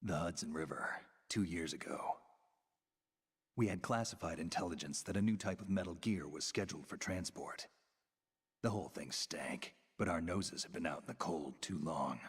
The Hudson River, 2 years ago. We had classified intelligence that a new type of metal gear was scheduled for transport. The whole thing stank, but our noses had been out in the cold too long.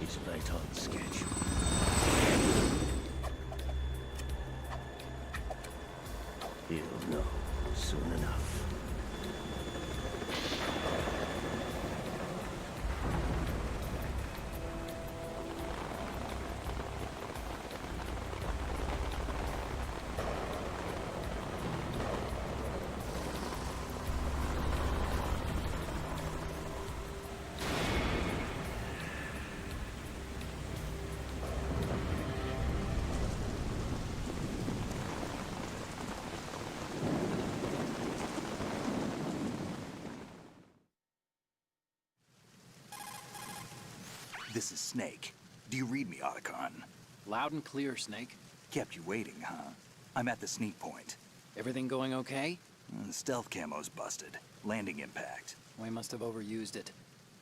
It's right on schedule. You'll know soon enough. This is Snake. Do you read me, Otacon? Loud and clear, Snake. Kept you waiting, huh? I'm at the sneak point. Everything going okay? The stealth camo's busted. Landing impact. We must have overused it.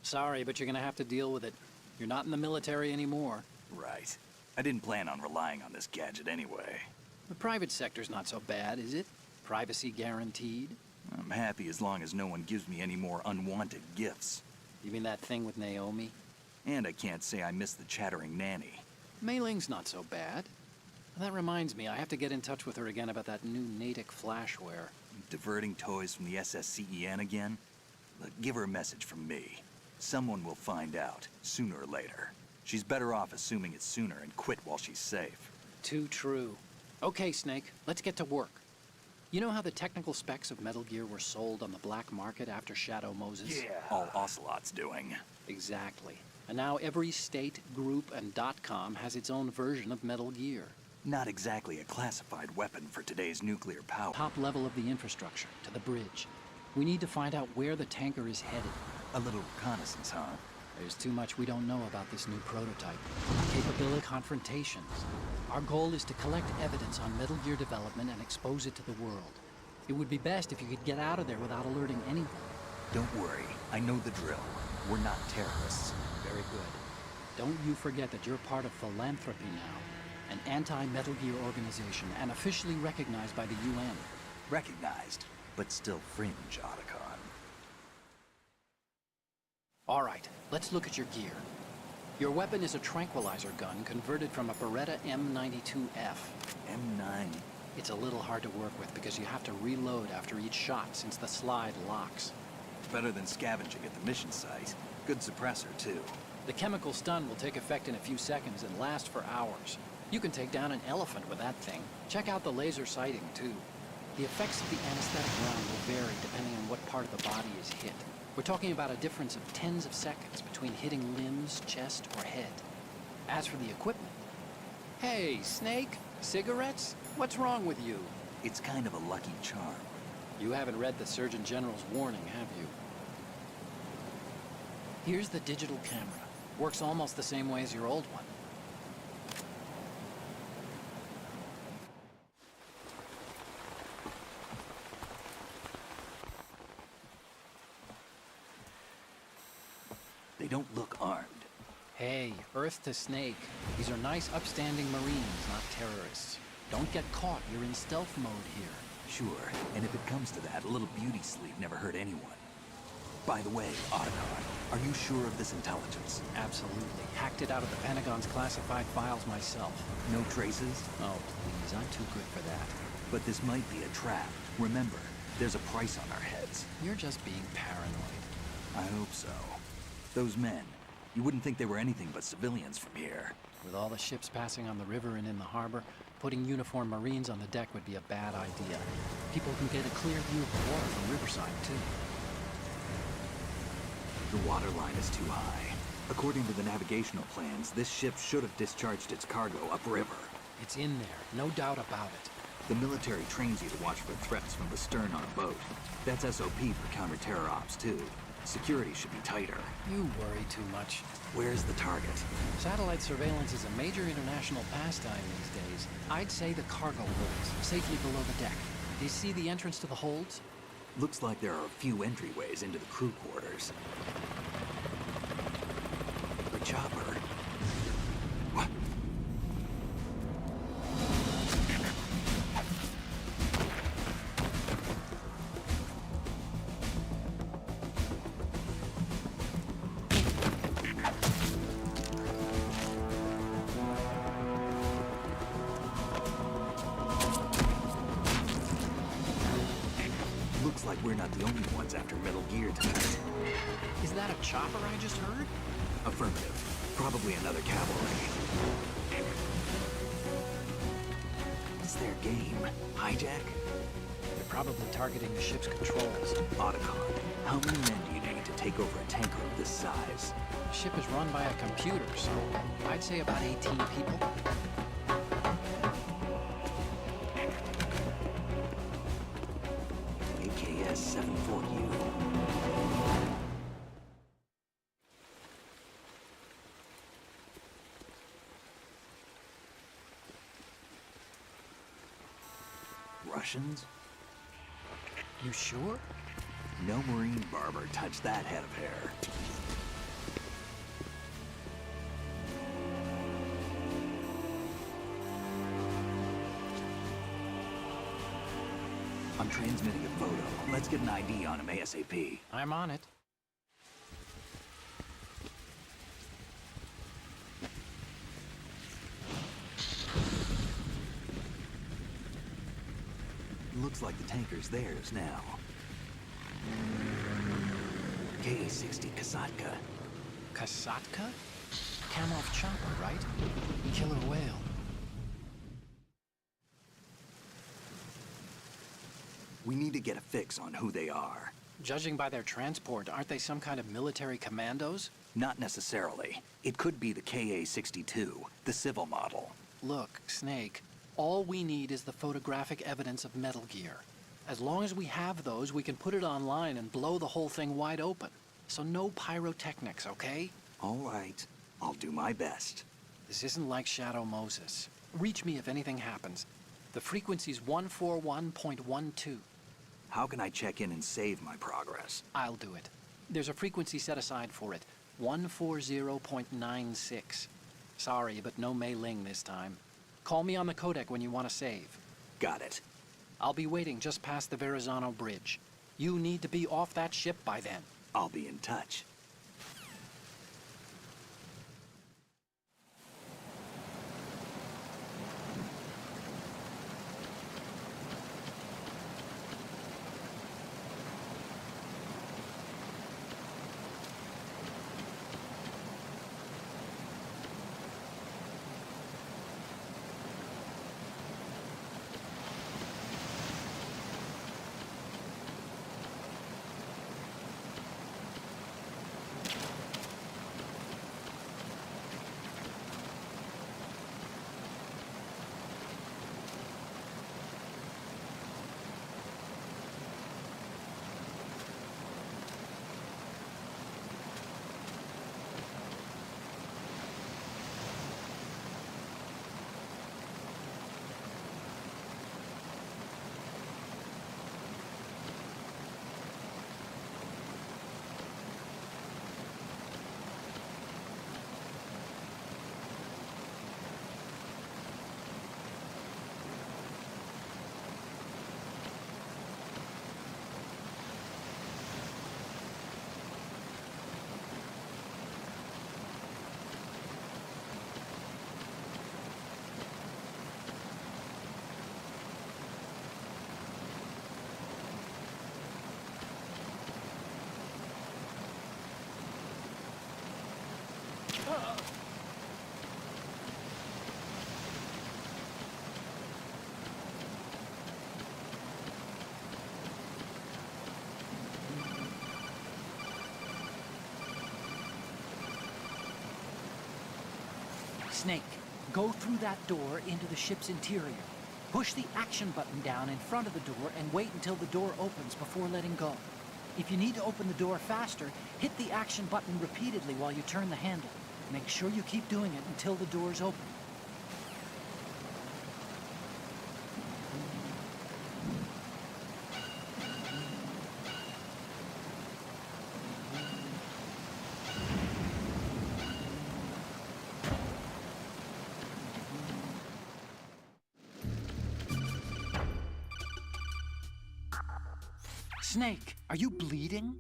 Sorry, but you're gonna have to deal with it. You're not in the military anymore. Right. I didn't plan on relying on this gadget anyway. The private sector's not so bad, is it? Privacy guaranteed? I'm happy as long as no one gives me any more unwanted gifts. You mean that thing with Naomi? And I can't say I miss the chattering nanny. Mei Ling's not so bad. That reminds me, I have to get in touch with her again about that new Natick flashware. Diverting toys from the SSCEN again? Look, give her a message from me. Someone will find out, sooner or later. She's better off assuming it's sooner and quit while she's safe. Too true. Okay, Snake, let's get to work. You know how the technical specs of Metal Gear were sold on the black market after Shadow Moses? Yeah. All Ocelot's doing. Exactly. And now every state, group, and .com has its own version of Metal Gear. Not exactly a classified weapon for today's nuclear power. Top level of the infrastructure, to the bridge. We need to find out where the tanker is headed. A little reconnaissance, huh? There's too much we don't know about this new prototype. Capability confrontations. Our goal is to collect evidence on Metal Gear development and expose it to the world. It would be best if you could get out of there without alerting anyone. Don't worry, I know the drill. We're not terrorists. Very good. Don't you forget that you're part of Philanthropy now, an anti-Metal Gear organization and officially recognized by the UN. Recognized, but still fringe, Otacon. All right, let's look at your gear. Your weapon is a tranquilizer gun converted from a Beretta M92F. M9? It's a little hard to work with because you have to reload after each shot since the slide locks. Better than scavenging at the mission site. Good suppressor, too. The chemical stun will take effect in a few seconds and last for hours. You can take down an elephant with that thing. Check out the laser sighting, too. The effects of the anesthetic round will vary depending on what part of the body is hit. We're talking about a difference of tens of seconds between hitting limbs, chest, or head. As for the equipment... Hey, Snake, cigarettes? What's wrong with you? It's kind of a lucky charm. You haven't read the Surgeon General's warning, have you? Here's the digital camera. Works almost the same way as your old one. They don't look armed. Hey, Earth to Snake. These are nice, upstanding Marines, not terrorists. Don't get caught. You're in stealth mode here. Sure, and if it comes to that, a little beauty sleep never hurt anyone. By the way, Otacon, are you sure of this intelligence? Absolutely. Hacked it out of the Pentagon's classified files myself. No traces? Oh, please, I'm too good for that. But this might be a trap. Remember, there's a price on our heads. You're just being paranoid. I hope so. Those men, you wouldn't think they were anything but civilians from here. With all the ships passing on the river and in the harbor, putting uniformed Marines on the deck would be a bad idea. People can get a clear view of the water from Riverside, too. The water line is too high. According to the navigational plans, this ship should have discharged its cargo upriver. It's in there, no doubt about it. The military trains you to watch for threats from the stern on a boat. That's SOP for counter-terror ops, too. Security should be tighter. You worry too much. Where's the target? Satellite surveillance is a major international pastime these days. I'd say the cargo holds, safely below the deck. Do you see the entrance to the holds? Looks like there are a few entryways into the crew quarters. The chopper. What? We're not the only ones after Metal Gear tonight. Is that a chopper I just heard? Affirmative. Probably another cavalry. What's their game? Hijack? They're probably targeting the ship's controls. Otacon, how many men do you need to take over a tanker of this size? The ship is run by a computer, so I'd say about 18 people. AKS 74U. Russians? You sure? No Marine barber touched that head of hair. I'm transmitting a photo. Let's get an ID on him ASAP. I'm on it. Looks like the tanker's theirs now. Ka-60 Kasatka. Kasatka? Kamov chopper, right? Killer whale. We need to get a fix on who they are. Judging by their transport, aren't they some kind of military commandos? Not necessarily. It could be the Ka-62, the civil model. Look, Snake, all we need is the photographic evidence of Metal Gear. As long as we have those, we can put it online and blow the whole thing wide open. So no pyrotechnics, okay? All right. I'll do my best. This isn't like Shadow Moses. Reach me if anything happens. The frequency's 141.12. How can I check in and save my progress? I'll do it. There's a frequency set aside for it. 140.96. Sorry, but no Mei Ling this time. Call me on the codec when you want to save. Got it. I'll be waiting just past the Verrazano Bridge. You need to be off that ship by then. I'll be in touch. Snake, go through that door into the ship's interior. Push the action button down in front of the door and wait until the door opens before letting go. If you need to open the door faster, hit the action button repeatedly while you turn the handle. Make sure you keep doing it until the door's open. Snake, are you bleeding?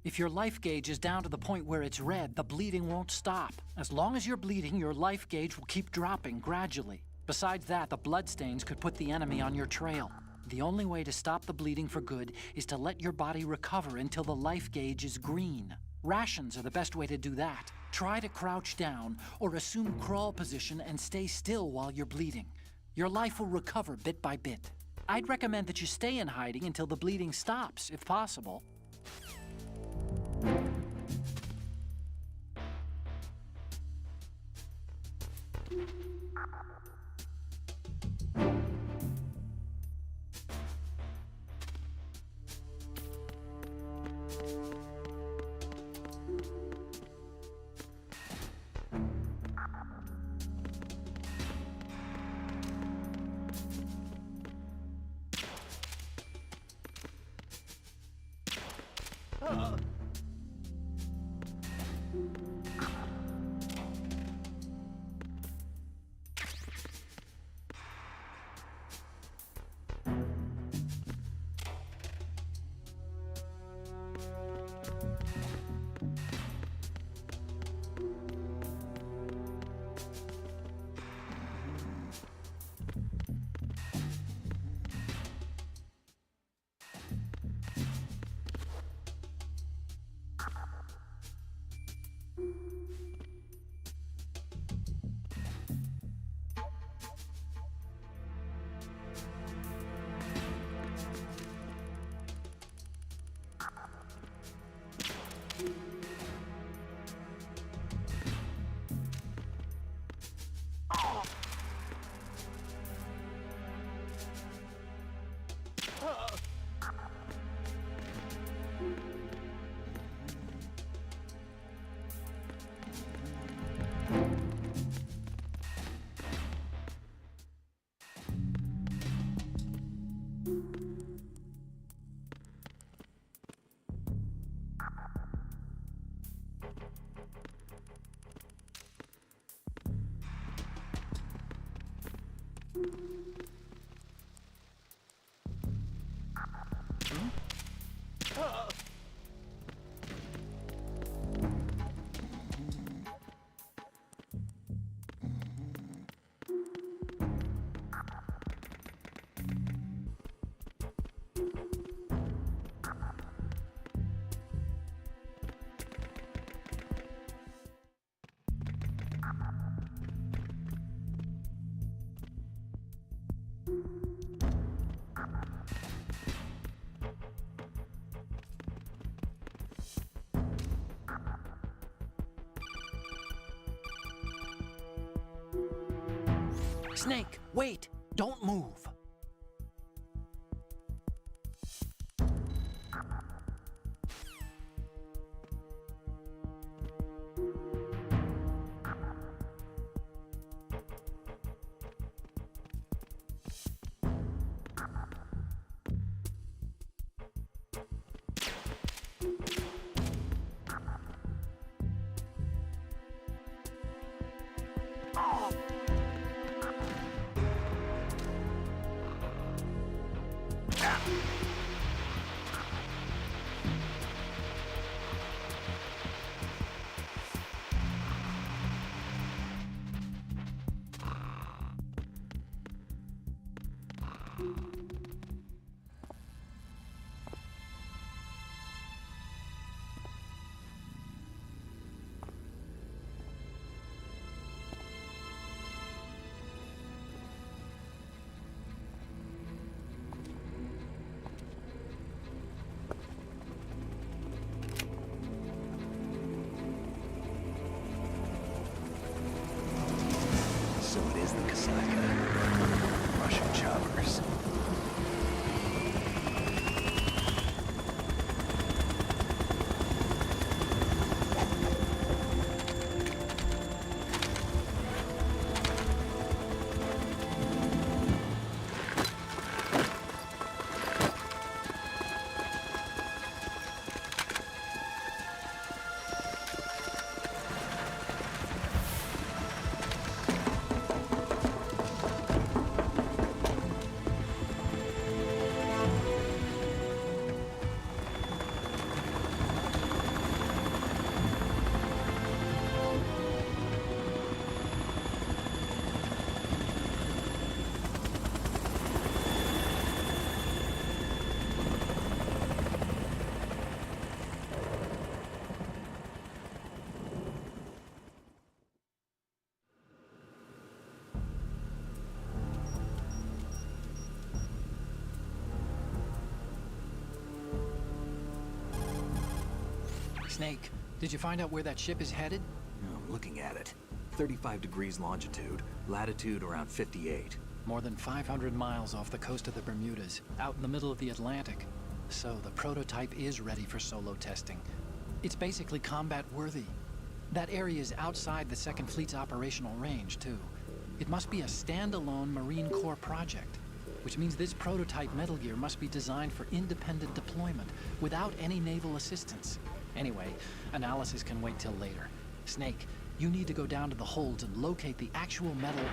If your life gauge is down to the point where it's red, the bleeding won't stop. As long as you're bleeding, your life gauge will keep dropping gradually. Besides that, the bloodstains could put the enemy on your trail. The only way to stop the bleeding for good is to let your body recover until the life gauge is green. Rations are the best way to do that. Try to crouch down or assume crawl position and stay still while you're bleeding. Your life will recover bit by bit. I'd recommend that you stay in hiding until the bleeding stops, if possible. Snake, wait! Don't move! So it is the Kasaka. Russian choppers. Snake, did you find out where that ship is headed? I'm looking at it. 35 degrees longitude, latitude around 58. More than 500 miles off the coast of the Bermudas, out in the middle of the Atlantic. So the prototype is ready for solo testing. It's basically combat-worthy. That area is outside the Second Fleet's operational range, too. It must be a standalone Marine Corps project, which means this prototype Metal Gear must be designed for independent deployment, without any naval assistance. Anyway, analysis can wait till later. Snake, you need to go down to the holds and locate the actual metal...